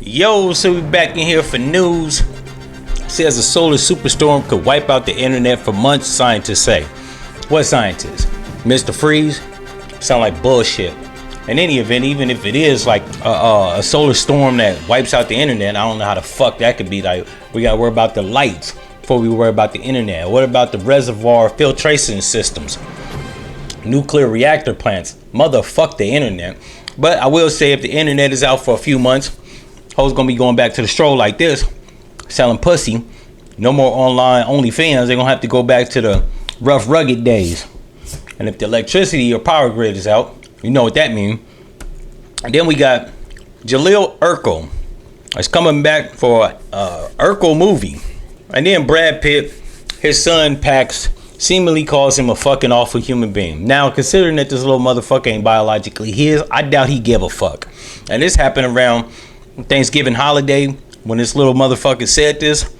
Yo, so we back in here for news. Says a solar superstorm could wipe out the internet for months, scientists say. What scientists? Mr. Freeze? Sound like bullshit. In any event, even if it is like a solar storm that wipes out the internet, I don't know how the fuck that could be. Like, we gotta worry about the lights before we worry about the internet. What about the reservoir filtration systems? Nuclear reactor plants? Motherfuck the internet. But I will say, if the internet is out for a few months, hoes gonna be going back to the stroll like this, selling pussy. No more online OnlyFans. They're gonna have to go back to the rough, rugged days. And if the electricity or power grid is out, you know what that means. And then we got Jaleel Urkel. It's coming back for a Urkel movie. And then Brad Pitt, his son Pax, seemingly calls him a fucking awful human being. Now, considering that this little motherfucker ain't biologically his, I doubt he give a fuck. And this happened around Thanksgiving holiday when this little motherfucker said this.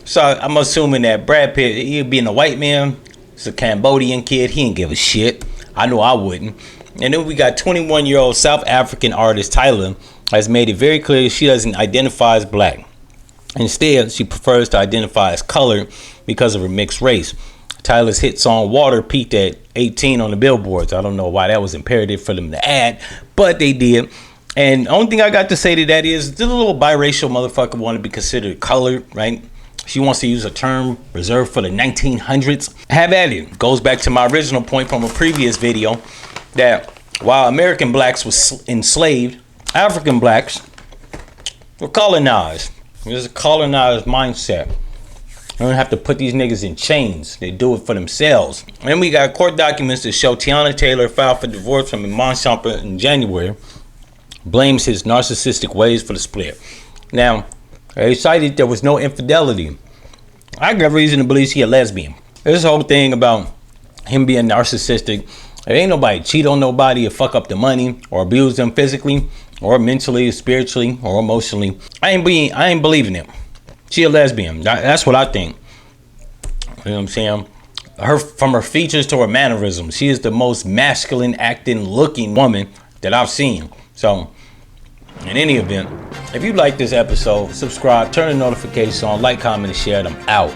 So I'm assuming that Brad Pitt, he being a white man, he's a Cambodian kid, he ain't give a shit. I know I wouldn't. And then we got 21-year-old South African artist Tyla has made it very clear she doesn't identify as black. Instead, she prefers to identify as colored because of her mixed race. Tyla's hit song Water peaked at 18 on the billboards. I don't know why that was imperative for them to add, but they did. And the only thing I got to say to that is this little biracial motherfucker want to be considered colored, right? She wants to use a term reserved for the 1900s. Have at it. Goes back to my original point from a previous video that while American blacks was enslaved, African blacks were colonized. There's a colonized mindset. You don't have to put these niggas in chains. They do it for themselves. And then we got court documents that show Tiana Taylor filed for divorce from Iman Shumpert in January. Blames his narcissistic ways for the split. Now, they cited there was no infidelity. I got reason to believe she a lesbian. This whole thing about him being narcissistic, there ain't nobody cheat on nobody or fuck up the money or abuse them physically or mentally or spiritually or emotionally. I ain't believing it. She a lesbian. That's what I think. You know what I'm saying? From her features to her mannerisms, she is the most masculine acting looking woman that I've seen. So, in any event, if you like this episode, subscribe, turn the notifications on, like, comment, and share them out.